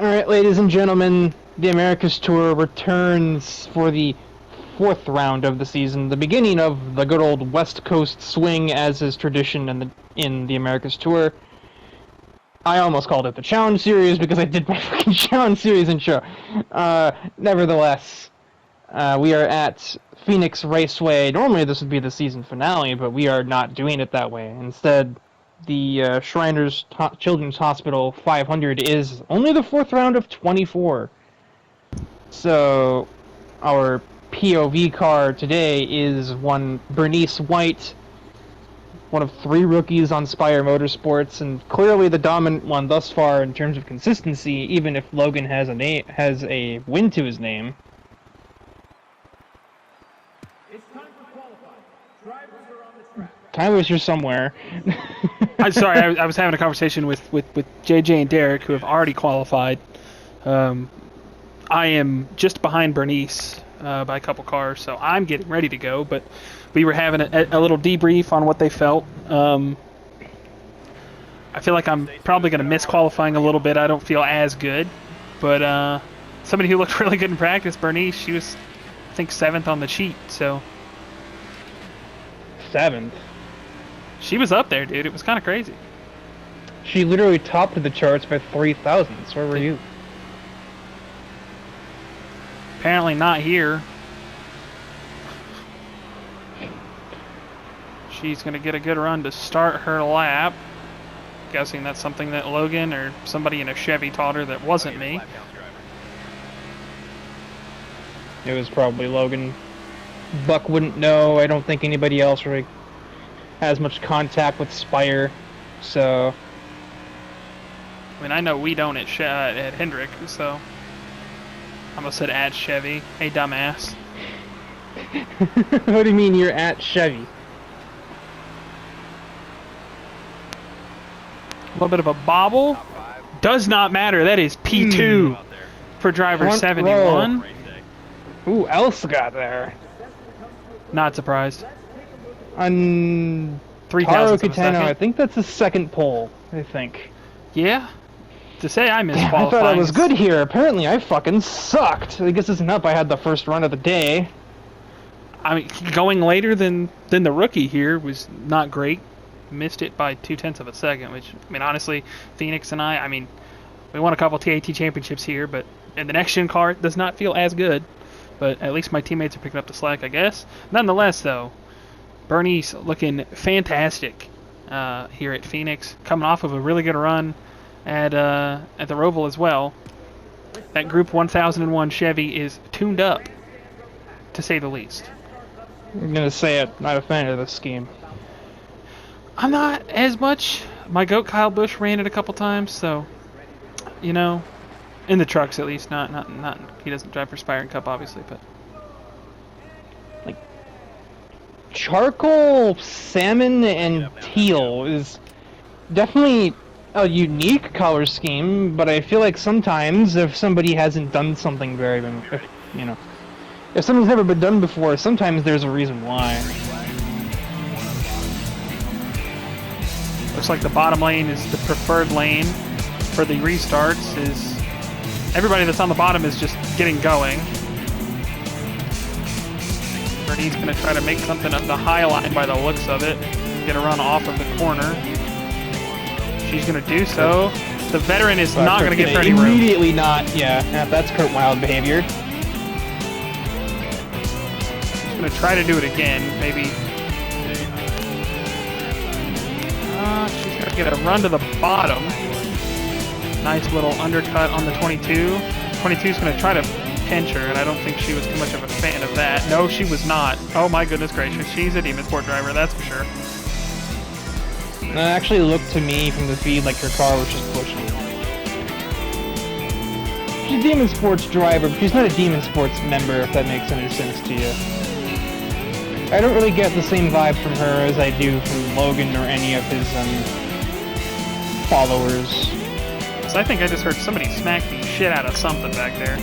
Alright, ladies and gentlemen, the Americas Tour returns for the fourth round of the season, the beginning of the good old West Coast swing as is tradition in the Americas Tour. I almost called it the Challenge Series because I did my fucking Challenge Series intro. Nevertheless, we are at Phoenix Raceway. Normally this would be the season finale, but we are not doing it that way. Instead, the Shriners Children's Hospital 500 is only the fourth round of 24. So, our POV car today is one Bernice White, one of three rookies on Spire Motorsports, and clearly the dominant one thus far in terms of consistency, even if Logan has a win to his name. It's time for qualifying. Drivers are on the track. Tyler's here somewhere. I'm sorry, I was having a conversation with JJ and Derek, who have already qualified. I am just behind Bernice by a couple cars, so I'm getting ready to go, but we were having a little debrief on what they felt. I feel like I'm probably going to miss qualifying a little bit. I don't feel as good, but somebody who looked really good in practice, Bernice, she was, I think, 7th on the cheat, so... 7th? She was up there, dude. It was kind of crazy. She literally topped the charts by 3 thousandths. Where were you? Apparently not here. She's going to get a good run to start her lap. Guessing that's something that Logan or somebody in a Chevy taught her that wasn't me. It was probably Logan. Buck wouldn't know. I don't think anybody else really has much contact with Spire, so... I mean, I know we don't at Hendrick, so... I almost said at Chevy. Hey, dumbass. What do you mean you're at Chevy? A little bit of a bobble. Does not matter. That is P2 for driver 71. Who else got there? Not surprised. On 3,000th Taro of a second. Kitano, I think that's the second pole, I think. Yeah. To say I missed I qualifying. thought I was good here. Apparently I fucking sucked. I guess it's enough. I had the first run of the day. I mean, going later than the rookie here was not great. Missed it by 0.2 of a second, which, I mean, honestly, Phoenix and I mean, we won a couple TAT championships here, but in the next-gen car, it does not feel as good. But at least my teammates are picking up the slack, I guess. Nonetheless, though, Bernie's looking fantastic here at Phoenix, coming off of a really good run at the Roval as well. That Group 1001 Chevy is tuned up, to say the least. I'm gonna say it. Not a fan of this scheme. I'm not as much. My goat Kyle Busch ran it a couple times, so you know, in the trucks at least. Not. He doesn't drive for Spire and Cup, obviously, but like charcoal, salmon, and teal is definitely a unique color scheme. But I feel like sometimes if somebody hasn't done something if something's never been done before, sometimes there's a reason why. looks like the bottom lane is the preferred lane for the restarts. Is everybody that's on the bottom is just getting going. Bernie's going to try to make something of the high line by the looks of it. Get a run off of the corner. She's going to do so. The veteran is not going to give her any room. Immediately not, yeah. That's Kurt Wild behavior. She's going to try to do it again, maybe. She's going to get a run to the bottom. Nice little undercut on the 22. 22 is going to try to pinch her, and I don't think she was too much of a fan of that. No, she was not. Oh my goodness gracious. She's a Demon Sport driver, that's for sure. It actually looked to me from the feed like her car was just pushing. She's a Demon Sports driver, but she's not a Demon Sports member, if that makes any sense to you. I don't really get the same vibe from her as I do from Logan or any of his followers. So I think I just heard somebody smack the shit out of something back there.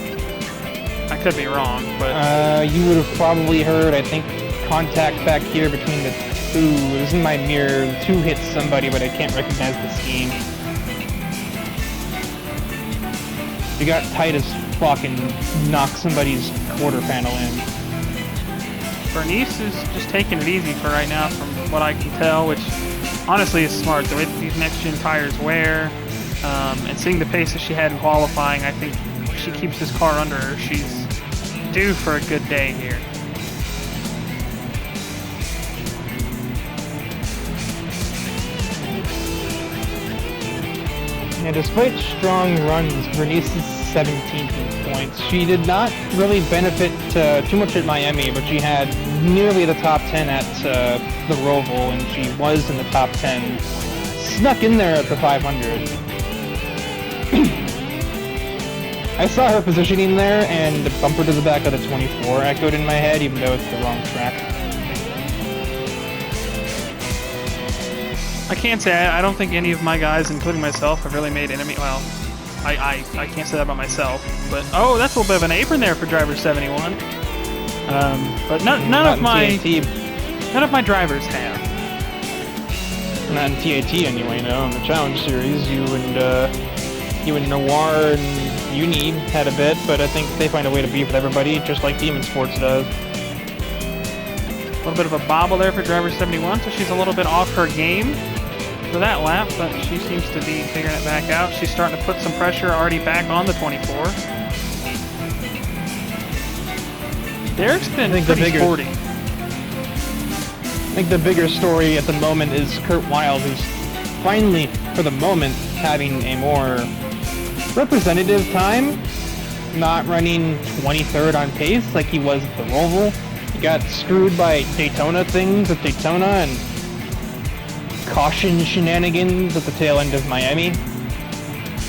I could be wrong, but... you would have probably heard, I think, contact back here between the two. It was in my mirror. The two hit somebody, but I can't recognize the scheme. She got tight as fuck and knocked somebody's quarter panel in. Bernice is just taking it easy for right now, from what I can tell, which honestly is smart. The way that these next-gen tires wear, and seeing the pace that she had in qualifying, I think if she keeps this car under her, she's due for a good day here. And despite strong runs, Bernice is 17th in points. She did not really benefit too much at Miami, but she had nearly the top 10 at the Roval, and she was in the top 10. Snuck in there at the 500. I saw her positioning there, and the bumper to the back of the 24 echoed in my head, even though it's the wrong track. I can't say, I don't think any of my guys, including myself, have really made enemy. Well, I can't say that about myself, but oh, that's a little bit of an apron there for driver 71. But none of my drivers have. Not in TAT anyway. No, in the Challenge Series, you and Noir and Uni had a bit, but I think they find a way to beef with everybody, just like Demon Sports does. A little bit of a bobble there for driver 71, so she's a little bit off her game for that lap, but she seems to be figuring it back out. She's starting to put some pressure already back on the 24. Derek's been pretty sporty. I think the bigger story at the moment is Kurt Wilde, who's finally, for the moment, having a more representative time, not running 23rd on pace like he was at the Roval. He got screwed by Daytona things at Daytona and caution shenanigans at the tail end of Miami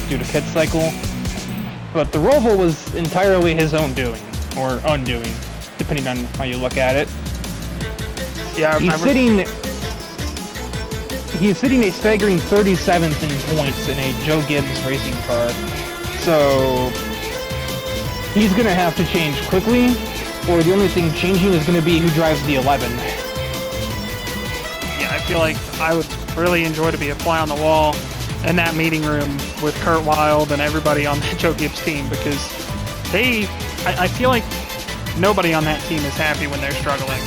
due to pit cycle. But the Roval was entirely his own doing, or undoing, depending on how you look at it. Yeah, he's sitting a staggering 37th in points in a Joe Gibbs racing car. So he's going to have to change quickly, or the only thing changing is going to be who drives the 11. Yeah, I feel like I would really enjoy to be a fly on the wall in that meeting room with Kurt Wilde and everybody on the Joe Gibbs team, because I feel like nobody on that team is happy when they're struggling.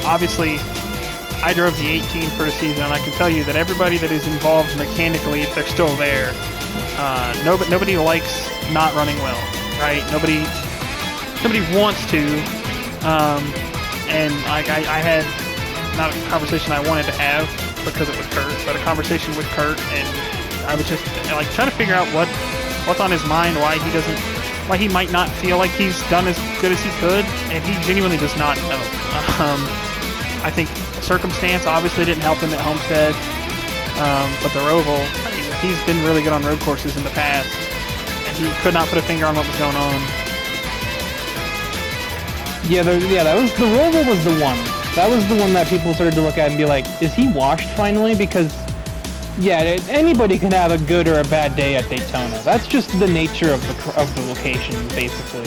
Obviously, I drove the 18 for a season, and I can tell you that everybody that is involved mechanically, if they're still there, nobody likes not running well, right? Nobody wants to, and like I had not a conversation I wanted to have because it was Kurt, but a conversation with Kurt, and I was just like trying to figure out what's on his mind, why he might not feel like he's done as good as he could, and he genuinely does not know. I think circumstance obviously didn't help him at Homestead, but the Roval, I mean, he's been really good on road courses in the past, and he could not put a finger on what was going on. Yeah, the Roval was the one. That was the one that people started to look at and be like, is he washed finally? Because, yeah, anybody can have a good or a bad day at Daytona. That's just the nature of the location, basically.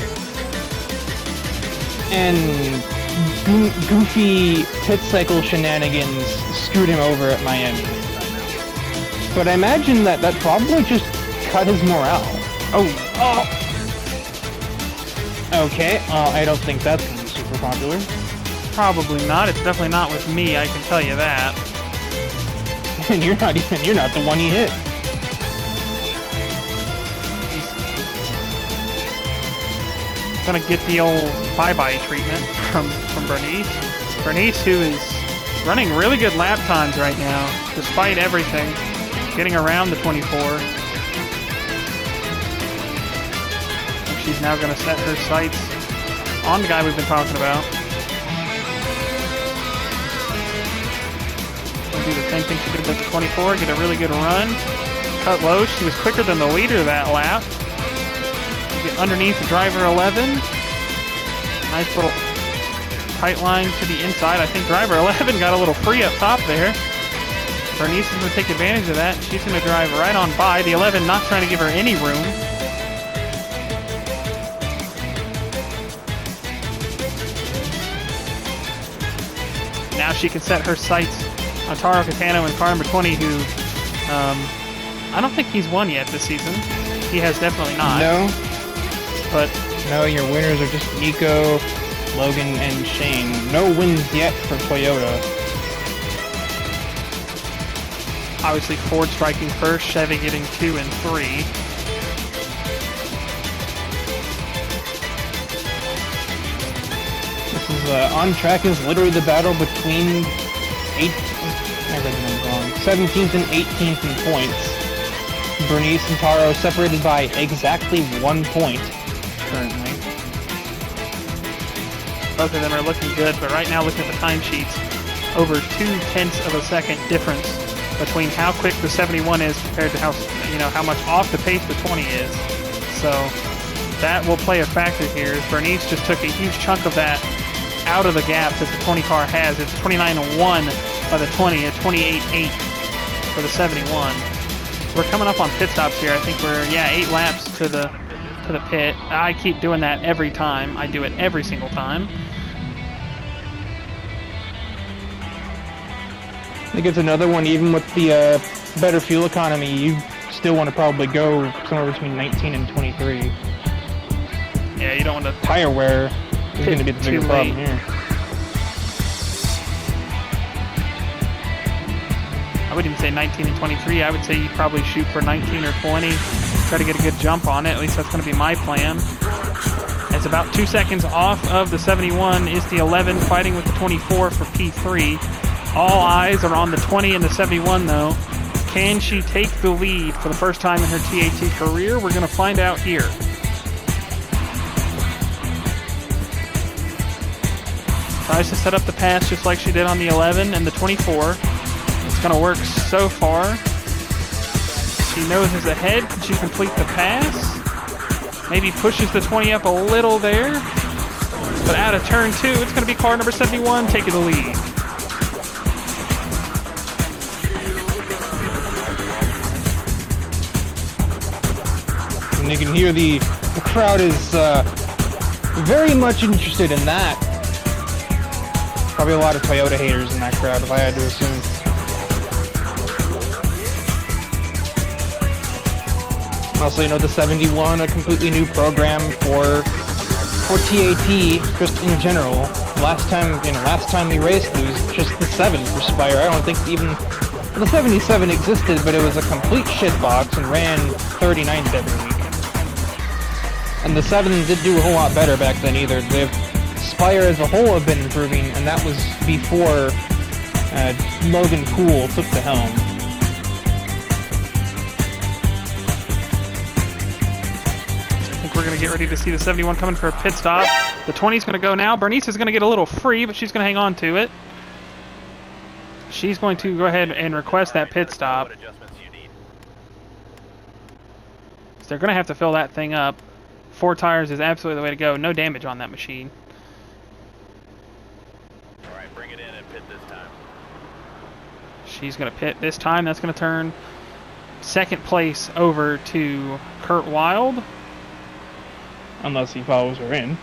And goofy pit cycle shenanigans screwed him over at Miami. But I imagine that probably just cut his morale. Oh. Okay, I don't think that's going to be super popular. Probably not. It's definitely not with me, I can tell you that. And you're not the one he hit. He's gonna get the old bye-bye treatment from Bernice. Bernice, who is running really good lap times right now, despite everything, getting around the 24. And she's now gonna set her sights on the guy we've been talking about. Do the same thing she did with the 24, get a really good run, cut low. She was quicker than the leader that lap. Get underneath the driver 11. Nice little tight line to the inside. I think driver 11 got a little free up top there. Bernice is going to take advantage of that. She's going to drive right on by. The 11 not trying to give her any room. Now she can set her sights on Taro Catano and car number 20, who I don't think he's won yet this season. He has definitely not. No, But no, your winners are just Nico, Logan, and Shane. No wins yet for Toyota. obviously Ford striking first, Chevy getting 2 and 3. This is on track is literally the battle between I read the numbers wrong. 17th and 18th in points. Bernice and Taro separated by exactly 1 point currently. Both of them are looking good, but right now, looking at the timesheets, over 0.2 of a second difference between how quick the 71 is compared to how much off the pace the 20 is. So that will play a factor here. Bernice just took a huge chunk of that out of the gap that the 20 car has. It's 29.1 by the 20, at 28.8 for the 71. We're coming up on pit stops here. I think we're 8 laps to the pit. I keep doing that every time. I do it every single time. I think it's another one, even with the better fuel economy, you still want to probably go somewhere between 19 and 23. Yeah, you don't want to Tire wear is going to be the too bigger problem late. here. I wouldn't even say 19 and 23. I would say you probably shoot for 19 or 20. Try to get a good jump on it. At least that's going to be my plan. It's about 2 seconds off of the 71 is the 11 fighting with the 24 for P3. All eyes are on the 20 and the 71 though. Can she take the lead for the first time in her TAT career? We're going to find out here. Tries to set up the pass just like she did on the 11 and the 24. It's going to work so far. She knows is ahead. Can she complete the pass? Maybe pushes the 20 up a little there. But out of turn 2, it's going to be car number 71 taking the lead. And you can hear the crowd is very much interested in that. Probably a lot of Toyota haters in that crowd, if I had to assume. Also, the 71, a completely new program for TAT, just in general. Last time we raced, it was just the 7 for Spire. I don't think even the 77 existed, but it was a complete shitbox and ran 39th every week. And the 7 did do a whole lot better back then either. The Spire as a whole have been improving, and that was before Logan Poole took the helm. We're going to get ready to see the 71 coming for a pit stop. The 20 is going to go now. Bernice is going to get a little free, but she's going to hang on to it. She's going to go ahead and request that pit stop. So they're going to have to fill that thing up. 4 tires is absolutely the way to go. No damage on that machine. All right, bring it in and pit this time. She's going to pit this time. That's going to turn second place over to Kurt Wild. Unless he follows her in.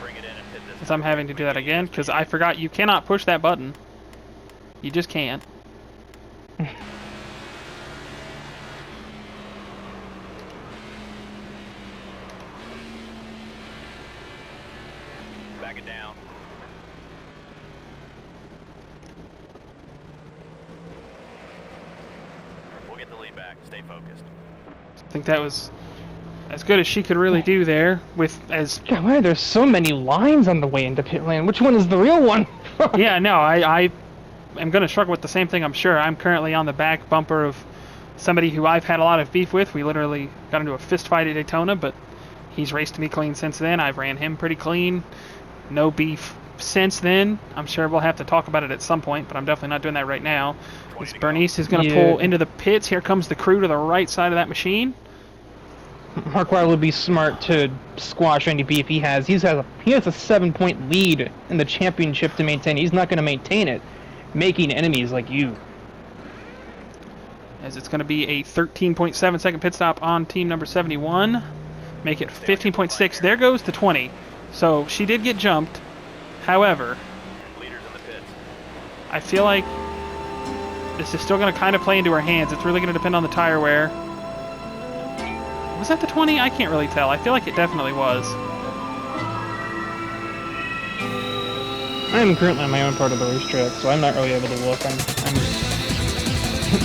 Bring it in and pit this Because I'm having to do that again, because I forgot you cannot push that button. You just can't. Back it down. We'll get the lead back. Stay focused. I think that was as good as she could really do there. With as God, why are there so many lines on the way into pit lane? Which one is the real one? yeah, no, I am going to struggle with the same thing. I'm sure. I'm currently on the back bumper of somebody who I've had a lot of beef with. We literally got into a fist fight at Daytona, but he's raced me clean since then. I've ran him pretty clean. No beef since then. I'm sure we'll have to talk about it at some point, but I'm definitely not doing that right now. This Bernice is going to pull into the pits. Here comes the crew to the right side of that machine. Marquardt would be smart to squash any beef he has. He has a 7-point lead in the championship to maintain. He's not going to maintain it, making enemies like you. As it's going to be a 13.7 second pit stop on team number 71. Make it 15.6. There goes the 20. So she did get jumped. However, Leaders in the pits. I feel like this is still going to kind of play into her hands. It's really going to depend on the tire wear. Was that the 20? I can't really tell. I feel like it definitely was. I'm currently on my own part of the racetrack, so I'm not really able to look.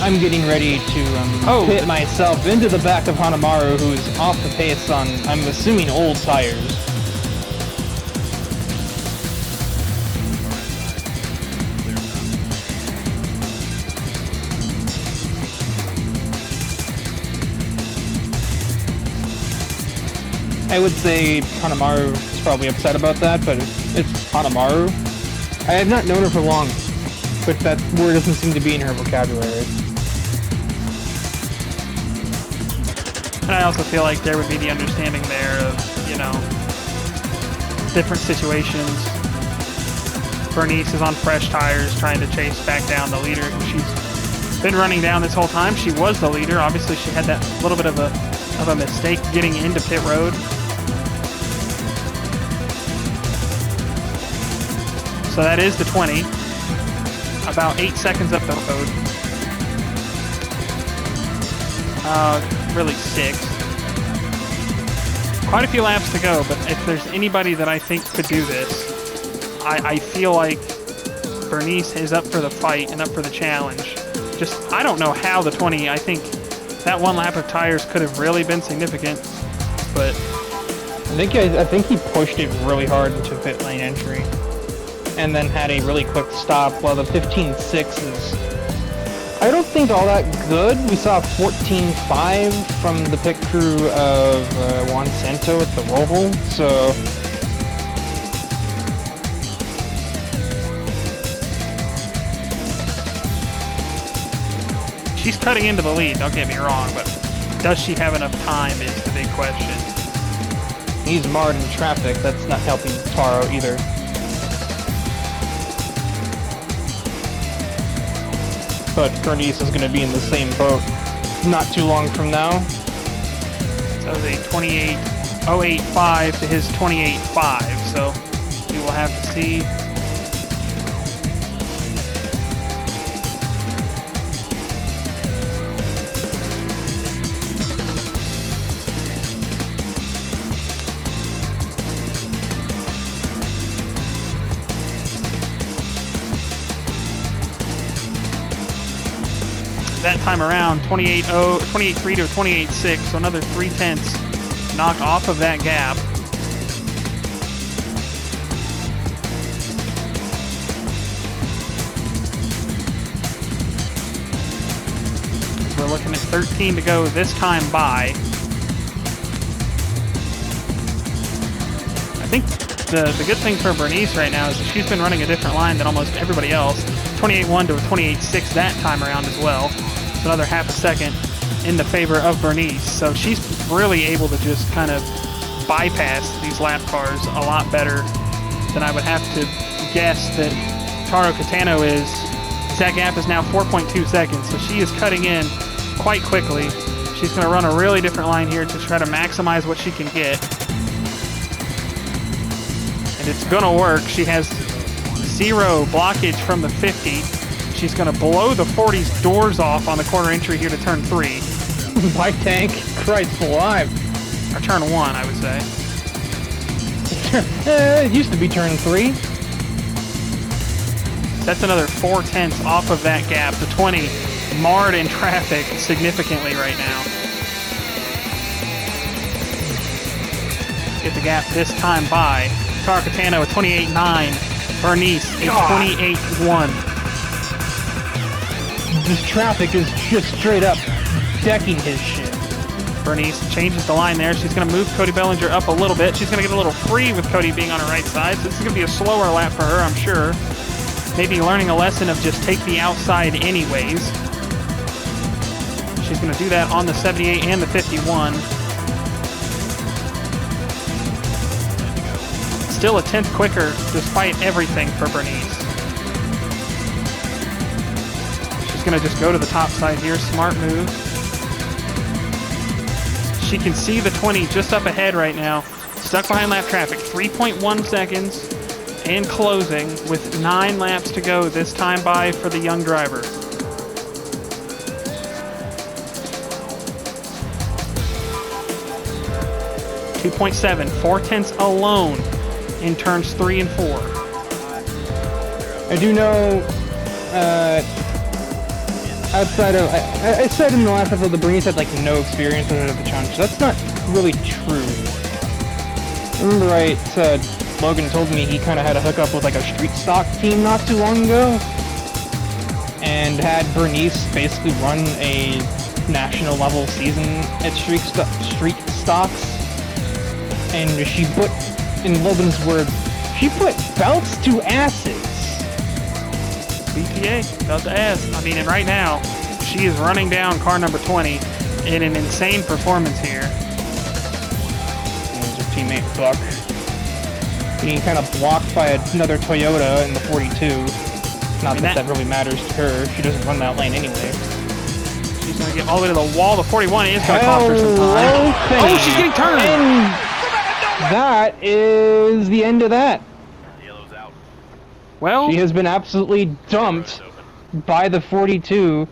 I'm getting ready to pit myself into the back of Hanamaru, who's off the pace on, I'm assuming, old tires. I would say Hanamaru is probably upset about that, but it's Hanamaru. I have not known her for long, but that word doesn't seem to be in her vocabulary. And I also feel like there would be the understanding there of, you know, different situations. Bernice is on fresh tires trying to chase back down the leader. She's been running down this whole time. She was the leader. Obviously, she had that little bit of a mistake getting into pit road. So that is the 20. About 8 seconds up the road. Really 6. Quite a few laps to go, but if there's anybody that I think could do this, I feel like Bernice is up for the fight and up for the challenge. Just, I don't know how the 20, I think that one lap of tires could have really been significant, but... I think he pushed it really hard into pit lane entry, and then had a really quick stop, while the 15.6 is, I don't think, all that good. We saw 14.5 from the pit crew of Juan Santo at the Roval, so... She's cutting into the lead, don't get me wrong, but does she have enough time is the big question. He's marred in traffic. That's not helping Taro either. But Bernice is going to be in the same boat not too long from now. So the 28.085 to his 28.5, so we will have to see. That time around, 28.3 to 28.6, so another 0.3 knocked off of that gap. We're looking at 13 to go this time by. I think the good thing for Bernice right now is that she's been running a different line than almost everybody else. 28.1 to a 28.6 that time around as well. So another half a second in the favor of Bernice. So she's really able to just kind of bypass these lap cars a lot better than I would have to guess that Taro Catano is. That gap is now 4.2 seconds, so she is cutting in quite quickly. She's going to run a really different line here to try to maximize what she can get. And it's going to work. She has 0 blockage from the 50. She's going to blow the 40's doors off on the corner entry here to turn 3. My tank, Christ alive. Or turn 1, I would say. It used to be turn 3. That's another 0.4 off of that gap. The 20 marred in traffic significantly right now. Get the gap this time by Taro Catano with 28.9. Bernice a 28.1. This traffic is just straight up decking his shit. Bernice changes the line there. She's going to move Cody Bellinger up a little bit. She's going to get a little free with Cody being on her right side. So this is going to be a slower lap for her, I'm sure. Maybe learning a lesson of just take the outside anyways. She's going to do that on the 78 and the 51. Still a 10th quicker despite everything for Bernice. She's going to just go to the top side here. Smart move. She can see the 20 just up ahead right now. Stuck behind lap traffic. 3.1 seconds and closing with 9 laps to go this time by for the young driver. 2.7, 4/10 alone in turns 3 and 4. I do know, outside of, I said in the last episode the Bernice had like no experience with the challenge. That's not really true. Remember right, Logan told me he kind of had a hookup with like a street stock team not too long ago, and had Bernice basically run a national level season at street stocks, and she put, in Logan's words, she put belts to asses. BPA, belt to ass. I mean, and right now, she is running down car number 20 in an insane performance here. There's her teammate Buck being kind of blocked by another Toyota in the 42. Not that really matters to her. She doesn't run that lane anyway. She's going to get all the way to the wall. The 41 is going to cost her some time. Oh, she's getting turned! And that is the end of that. Yellow's out. Well, She has been absolutely dumped by the 42.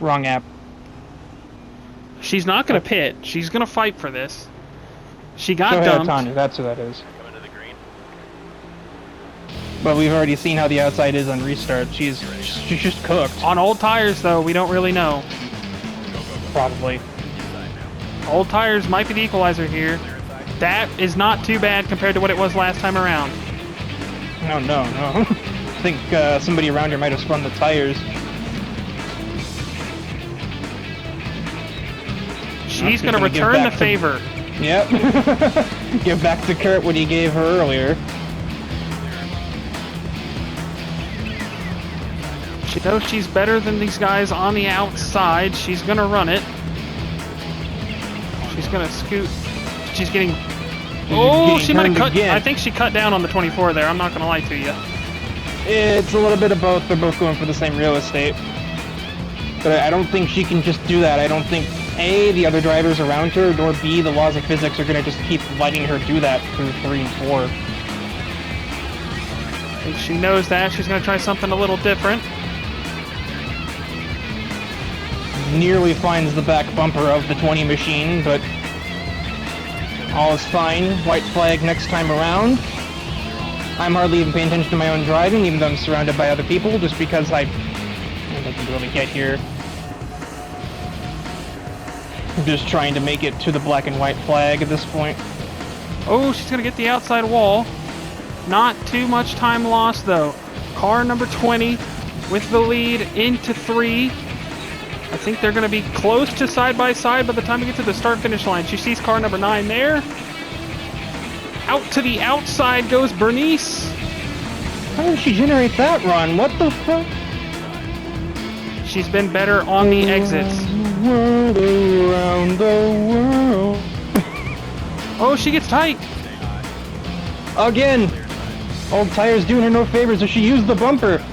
Wrong app. she's not going to pit. She's going to fight for this. She got Go ahead, dumped. Tanya. That's who that is. Coming to the green. But we've already seen how the outside is on restart. She's just cooked. On old tires, though, we don't really know. Probably. Old tires might be the equalizer here. That is not too bad compared to what it was last time around. No. I think somebody around here might have spun the tires. She's going to gonna give return the back to- favor. Yep. Give back to Kurt what he gave her earlier. She knows she's better than these guys on the outside. She's going to run it. She's going to scoot. She's getting... Oh, she might have cut... again. I think she cut down on the 24 there. I'm not going to lie to you. It's a little bit of both. They're both going for the same real estate. But I don't think she can just do that. I don't think, A, the other drivers around her, nor B, the laws of physics are going to just keep letting her do that through 3 and 4. I think she knows that. She's going to try something a little different. Nearly finds the back bumper of the 20 machine, but all is fine. White flag next time around. I'm hardly even paying attention to my own driving, even though I'm surrounded by other people, just because I didn't really get here. I'm just trying to make it to the black and white flag at this point. Oh, she's going to get the outside wall. Not too much time lost, though. Car number 20 with the lead into 3. I think they're going to be close to side by side by the time we get to the start-finish line. She sees car number 9 there. Out to the outside goes Bernice. How did she generate that run? What the fuck? She's been better on the exits. World around the world. Oh, she gets tight. Again. Old tires doing her no favors, so she used the bumper.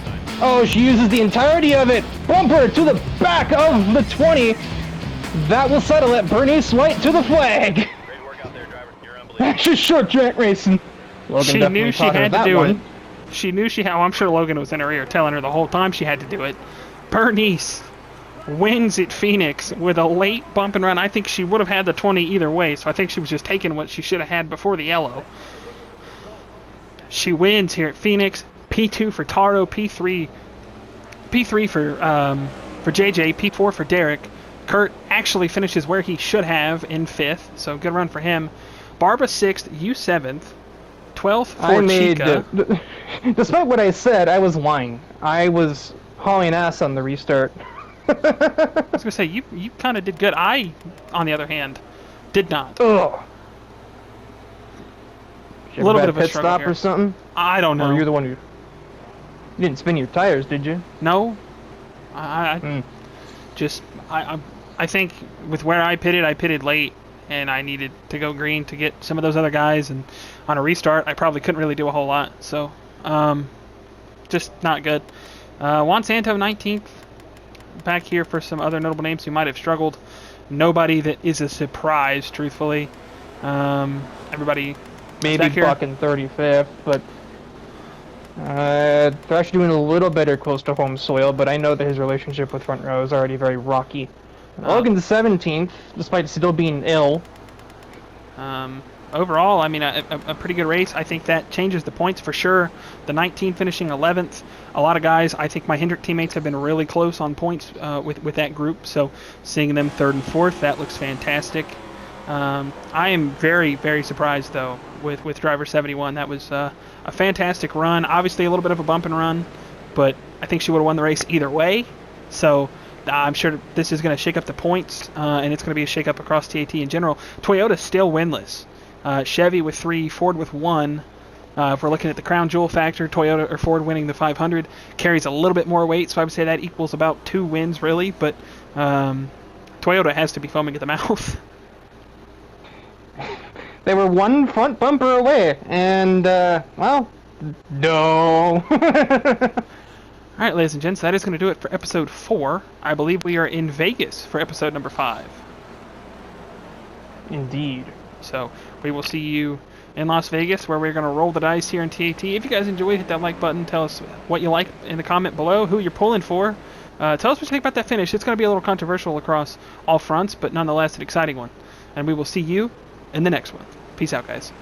Oh, she uses the entirety of it. Bumper to the back of the 20. That will settle it. Bernice White to the flag. Great work out there, driver. You're unbelievable. That's just short track racing. Logan She definitely knew she taught her had to that do one. it. She knew she had... Oh, I'm sure Logan was in her ear telling her the whole time she had to do it. Bernice wins at Phoenix with a late bump and run. I think she would have had the 20 either way, so I think she was just taking what she should have had before the yellow. She wins here at Phoenix. P2 for Taro, P3 for JJ, P4 for Derek. Kurt actually finishes where he should have in 5th, so good run for him. Barba 6th, you 7th, 12th for Chica. Despite what I said, I was lying. I was hauling ass on the restart. I was going to say, you kind of did good. I, on the other hand, did not. Ugh. A little bit of a pit struggle stop here. or something? I don't know. Or you're the one who... You didn't spin your tires, did you? No. I think with where I pitted late, and I needed to go green to get some of those other guys, and on a restart, I probably couldn't really do a whole lot. So, just not good. Juan Santo, 19th. Back here for some other notable names who might have struggled. Nobody that is a surprise, truthfully. Everybody Maybe back here. Buck in 35th, but they're actually doing a little better close to home soil, but I know that his relationship with front row is already very rocky. Logan's 17th, despite still being ill. Overall, I mean, a pretty good race. I think that changes the points for sure. The 19 finishing 11th. A lot of guys, I think my Hendrick teammates have been really close on points with that group. So seeing them 3rd and 4th, that looks fantastic. I am very, very surprised, though, with driver 71. That was a fantastic run. Obviously, a little bit of a bump and run, but I think she would have won the race either way. So I'm sure this is going to shake up the points, and it's going to be a shake up across TAT in general. Toyota's still winless. Chevy with 3, Ford with 1. If we're looking at the crown jewel factor, Toyota or Ford winning the 500 carries a little bit more weight, so I would say that equals about 2 wins, really. But Toyota has to be foaming at the mouth. They were one front bumper away, and, well, no. All right, ladies and gents, that is going to do it for episode 4. I believe we are in Vegas for episode number 5. Indeed. So we will see you in Las Vegas, where we're going to roll the dice here in TAT. If you guys enjoyed, hit that like button. Tell us what you like in the comment below, who you're pulling for. Tell us what you think about that finish. It's going to be a little controversial across all fronts, but nonetheless an exciting one. And we will see you in the next one. Peace out, guys.